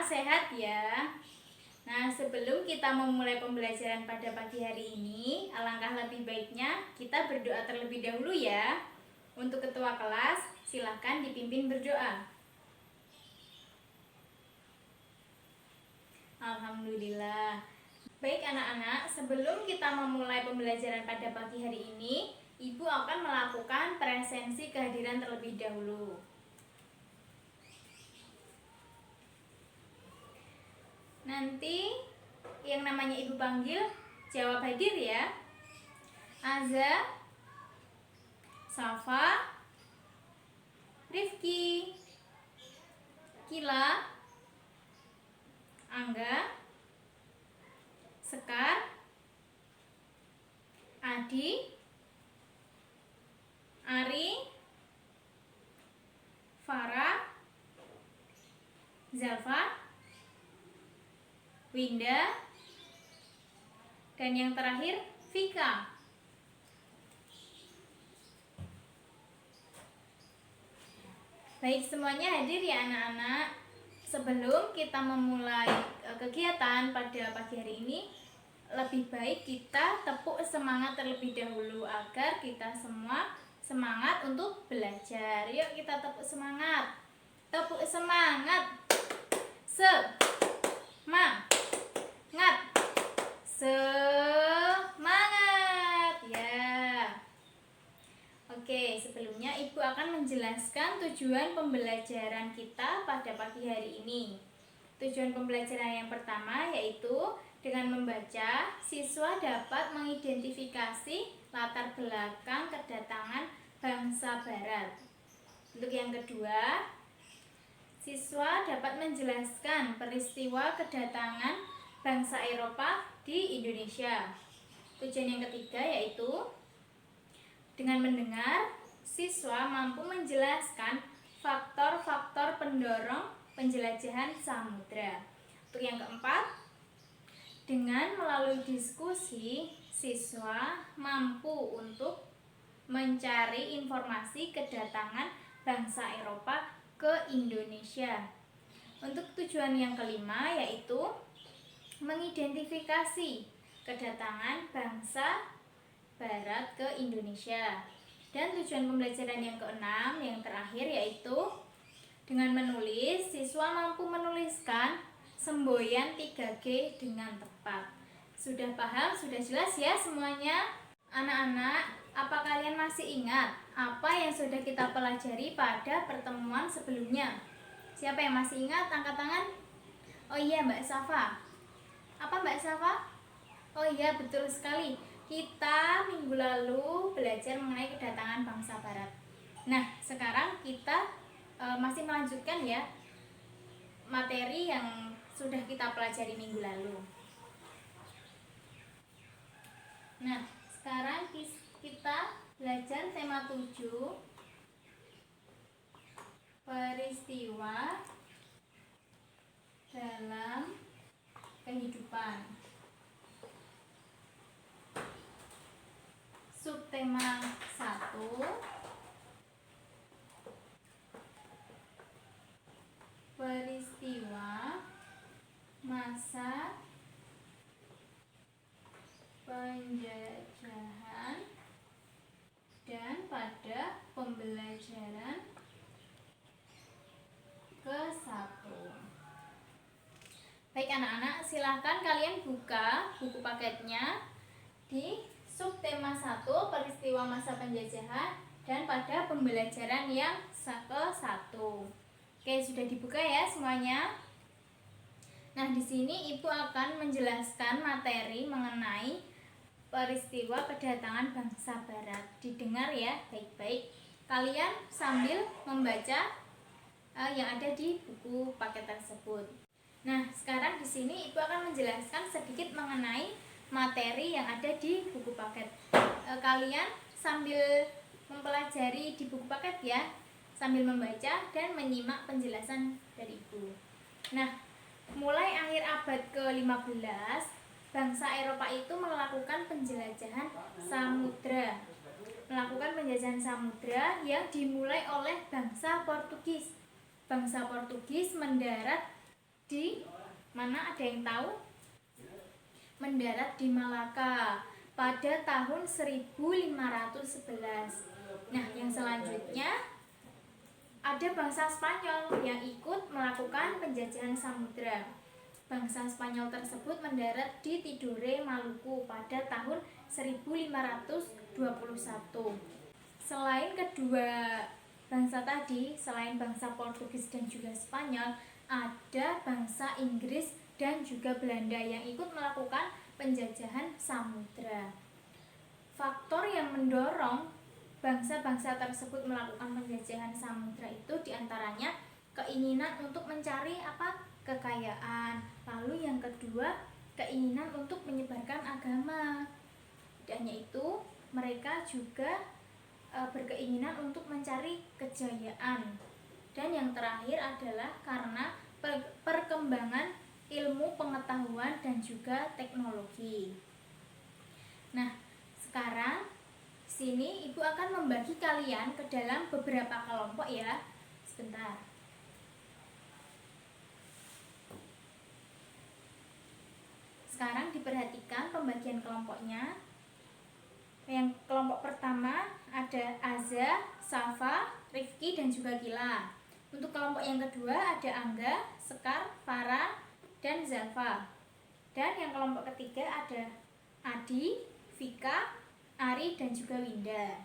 sehat ya. Nah, sebelum kita memulai pembelajaran pada pagi hari ini, alangkah lebih baiknya kita berdoa terlebih dahulu ya. Untuk ketua kelas, silahkan dipimpin berdoa. Alhamdulillah. Baik anak-anak, sebelum kita memulai pembelajaran pada pagi hari ini, Ibu akan melakukan presensi kehadiran terlebih dahulu. Nanti yang namanya Ibu panggil jawab hadir ya. Aza, Safa, Rifki, Kila, Angga, Sekar, Adi, Ari, Farah, Zalfa, Winda, dan yang terakhir Vika. Baik, semuanya hadir ya anak-anak. Sebelum kita memulai kegiatan pada pagi hari ini, lebih baik kita tepuk semangat terlebih dahulu agar kita semua semangat untuk belajar. Yuk kita tepuk semangat. Tepuk semangat. Semangat ya. Oke, sebelumnya Ibu akan menjelaskan tujuan pembelajaran kita pada pagi hari ini. Tujuan pembelajaran yang pertama yaitu dengan membaca, siswa dapat mengidentifikasi latar belakang kedatangan bangsa Barat. Untuk yang kedua, siswa dapat menjelaskan peristiwa kedatangan bangsa Eropa di Indonesia. Tujuan yang ketiga yaitu dengan mendengar, siswa mampu menjelaskan faktor-faktor pendorong penjelajahan samudra. Untuk yang keempat, dengan melalui diskusi, siswa mampu untuk mencari informasi kedatangan bangsa Eropa ke Indonesia. Untuk tujuan yang kelima yaitu mengidentifikasi kedatangan bangsa Barat ke Indonesia. Dan tujuan pembelajaran yang keenam, yang terakhir yaitu dengan menulis, siswa mampu menuliskan semboyan 3G dengan tepat. Sudah paham? Sudah jelas ya semuanya? Anak-anak, apa kalian masih ingat apa yang sudah kita pelajari pada pertemuan sebelumnya? Siapa yang masih ingat? Angkat tangan. Oh iya, Mbak Safa. Apa Mbak Safa? Oh iya, betul sekali. Kita minggu lalu belajar mengenai kedatangan bangsa Barat. Nah, sekarang kita masih melanjutkan ya materi yang sudah kita pelajari minggu lalu. Nah, sekarang kita belajar tema 7, peristiwa dalam kehidupan. Subtema 1, peristiwa masa penjajahan dan pada pembelajaran ke-1. Baik anak-anak, silahkan kalian buka buku paketnya di subtema 1, peristiwa masa penjajahan dan pada pembelajaran yang ke-1. Oke, sudah dibuka ya semuanya. Nah, di sini Ibu akan menjelaskan materi mengenai peristiwa kedatangan bangsa Barat. Didengar ya baik-baik. Kalian sambil membaca yang ada di buku paket tersebut. Nah, sekarang di sini Ibu akan menjelaskan sedikit mengenai materi yang ada di buku paket. Kalian sambil mempelajari di buku paket ya, sambil membaca dan menyimak penjelasan dari Ibu. Nah, mulai akhir abad ke-15, bangsa Eropa itu melakukan penjelajahan samudra. Melakukan penjajahan samudra yang dimulai oleh bangsa Portugis. Bangsa Portugis mendarat di mana, ada yang tahu? Mendarat di Malaka pada tahun 1511. Nah, yang selanjutnya ada bangsa Spanyol yang ikut melakukan penjajahan samudra. Bangsa Spanyol tersebut mendarat di Tidore, Maluku pada tahun 1521. Selain kedua bangsa tadi, selain bangsa Portugis dan juga Spanyol, ada bangsa Inggris dan juga Belanda yang ikut melakukan penjajahan samudra. Faktor yang mendorong bangsa-bangsa tersebut melakukan penjajahan samudra itu diantaranya keinginan untuk mencari kekayaan. Lalu yang kedua, keinginan untuk menyebarkan agama. Dan yaitu mereka juga berkeinginan untuk mencari kejayaan. Dan yang terakhir adalah karena perkembangan ilmu pengetahuan dan juga teknologi. Nah, sekarang sini Ibu akan membagi kalian ke dalam beberapa kelompok ya. Sebentar. Sekarang diperhatikan pembagian kelompoknya. Yang kelompok pertama ada Aza, Safa, Rifki dan juga Gila. Untuk kelompok yang kedua ada Angga, Sekar, Farah dan Zalfa. Dan yang kelompok ketiga ada Adi, Vika, Ari dan juga Winda.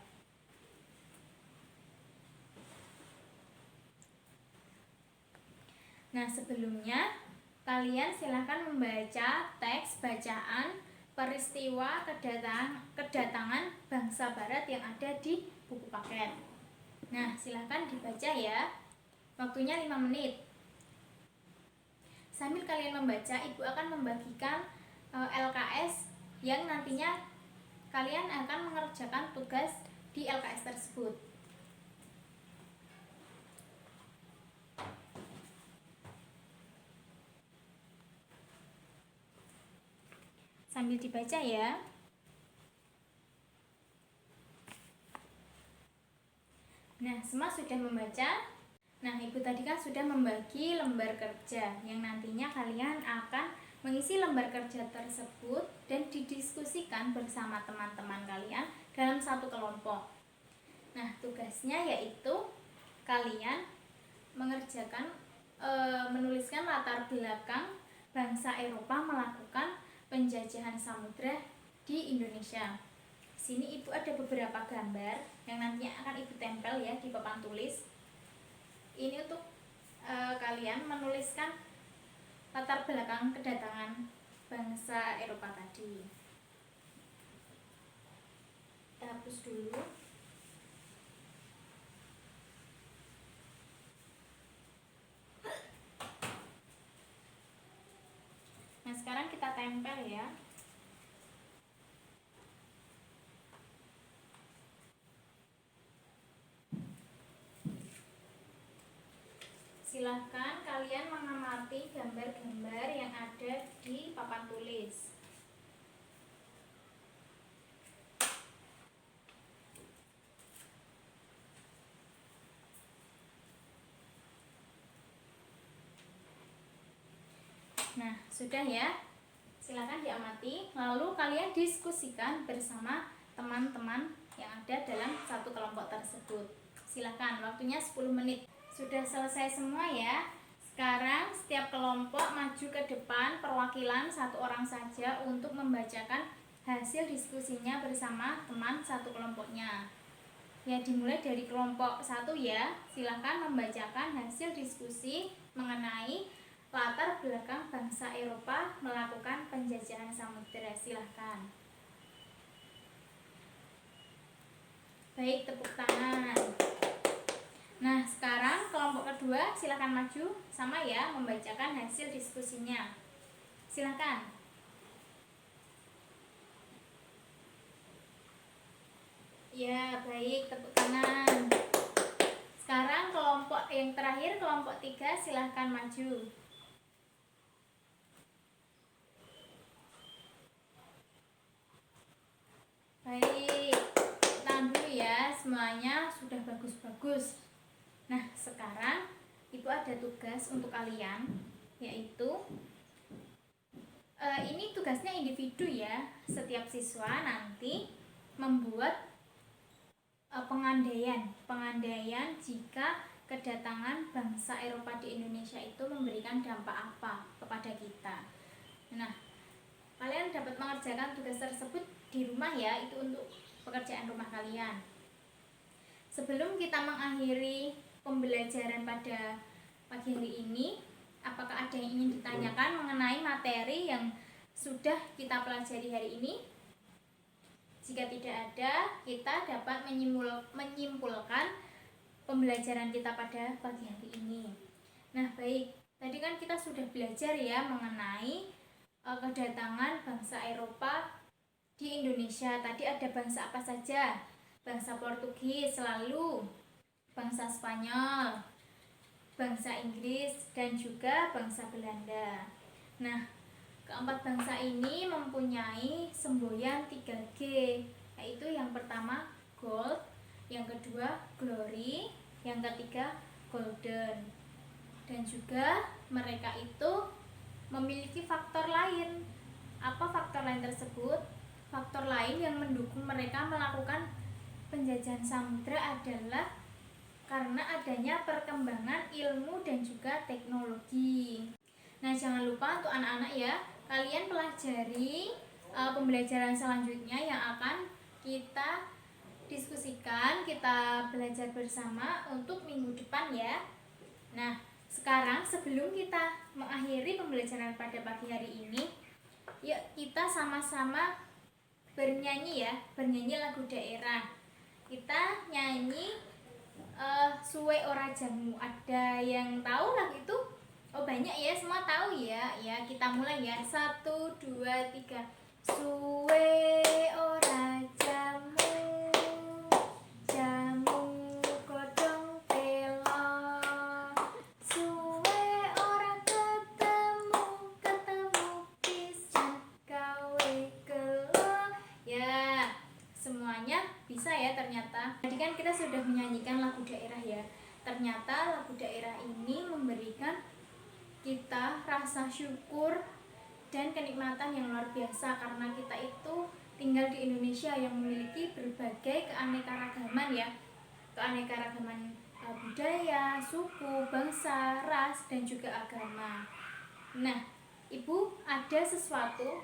Nah, sebelumnya kalian silahkan membaca teks bacaan peristiwa kedatangan bangsa barat yang ada di buku paket. Nah, silahkan dibaca ya. Waktunya 5 menit. Sambil kalian membaca, Ibu akan membagikan LKS yang nantinya kalian akan mengerjakan tugas di LKS tersebut. Sambil dibaca ya. Nah, semua sudah membaca. Nah, Ibu tadi kan sudah membagi lembar kerja yang nantinya kalian akan mengisi lembar kerja tersebut dan didiskusikan bersama teman-teman kalian dalam satu kelompok. Nah, tugasnya yaitu kalian menuliskan latar belakang bangsa Eropa melakukan penjajahan samudra di Indonesia. Sini Ibu ada beberapa gambar yang nantinya akan Ibu tempel ya di papan tulis. Ini untuk kalian menuliskan latar belakang kedatangan bangsa Eropa tadi. Kita hapus dulu. Nah, sekarang kita tempel ya. Silahkan kalian mengamati gambar-gambar yang ada di papan tulis. Nah, sudah ya. Silakan diamati, lalu kalian diskusikan bersama teman-teman yang ada dalam satu kelompok tersebut. Silakan, waktunya 10 menit. Sudah selesai semua ya. Sekarang setiap kelompok maju ke depan perwakilan satu orang saja untuk membacakan hasil diskusinya bersama teman satu kelompoknya. Ya, dimulai dari kelompok 1 ya. Silakan membacakan hasil diskusi mengenai latar belakang bangsa Eropa melakukan penjajahan samudera. Silahkan. Baik, tepuk tangan. Nah, sekarang kelompok kedua silahkan maju sama ya membacakan hasil diskusinya. Silahkan. Ya, baik, tepuk tangan. Sekarang kelompok yang terakhir, kelompok 3, silahkan maju. Baik, tahan dulu ya, semuanya sudah bagus-bagus. Nah, sekarang Ibu ada tugas untuk kalian yaitu ini tugasnya individu ya. Setiap siswa nanti membuat pengandaian jika kedatangan bangsa Eropa di Indonesia itu memberikan dampak apa kepada kita. Nah, kalian dapat mengerjakan tugas tersebut di rumah ya, itu untuk pekerjaan rumah kalian. Sebelum kita mengakhiri pembelajaran pada pagi hari ini, apakah ada yang ingin ditanyakan mengenai materi yang sudah kita pelajari hari ini? Jika tidak ada, kita dapat menyimpulkan pembelajaran kita pada pagi hari ini. Nah, baik. Tadi kan kita sudah belajar ya mengenai kedatangan bangsa Eropa di Indonesia. Tadi ada bangsa apa saja? Bangsa Portugis, lalu bangsa Spanyol, bangsa Inggris, dan juga bangsa Belanda. Nah, keempat bangsa ini mempunyai semboyan 3G, yaitu yang pertama gold, yang kedua glory, yang ketiga golden. Dan juga mereka itu memiliki faktor lain. Apa faktor lain tersebut? Faktor lain yang mendukung mereka melakukan penjajahan samudra adalah karena adanya perkembangan ilmu dan juga teknologi. Nah, jangan lupa untuk anak-anak ya, kalian pelajari pembelajaran selanjutnya yang akan kita diskusikan, kita belajar bersama untuk minggu depan ya. Nah, sekarang sebelum kita mengakhiri pembelajaran pada pagi hari ini, yuk kita sama-sama bernyanyi ya, bernyanyi lagu daerah. Kita nyanyi Suwe Ora Jamu. Ada yang tahu lagu itu? Oh, banyak ya, semua tahu ya. Ya, kita mulai ya. 1, 2, 3. Suwe ora jamu, jamu godhong telo. Suwe ora ketemu, ketemu pisan gawe gelo. Ya, semuanya bisa ya ternyata. Tadi kan kita sudah menyanyikan lagu daerah ya. Ternyata lagu daerah ini memberikan kita rasa syukur dan kenikmatan yang luar biasa karena kita itu tinggal di Indonesia yang memiliki berbagai keanekaragaman ya. Keanekaragaman budaya, suku, bangsa, ras, dan juga agama. Nah, Ibu ada sesuatu,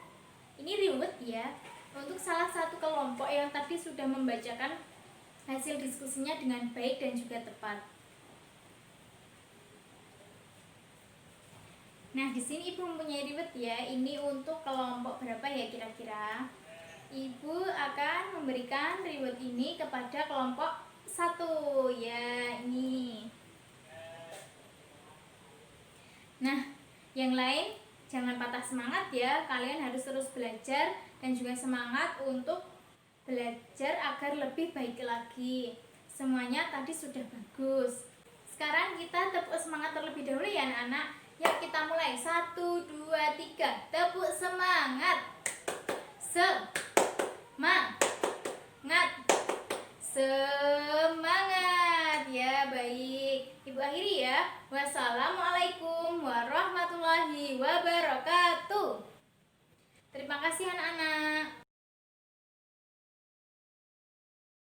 ini reward ya, untuk salah satu kelompok yang tadi sudah membacakan hasil diskusinya dengan baik dan juga tepat. Nah, di sini Ibu mempunyai reward ya. Ini untuk kelompok berapa ya kira-kira? Ibu akan memberikan reward ini kepada kelompok 1 ya, ini. Nah, yang lain jangan patah semangat ya. Kalian harus terus belajar dan juga semangat untuk belajar agar lebih baik lagi. Semuanya tadi sudah bagus. Sekarang kita tepuk semangat terlebih dahulu ya anak-anak. Yuk kita mulai. 1, 2, 3. Tepuk semangat. Semangat. Semangat. Ya, baik. Ibu akhiri ya. Wassalamualaikum warahmatullahi wabarakatuh. Terima kasih anak-anak.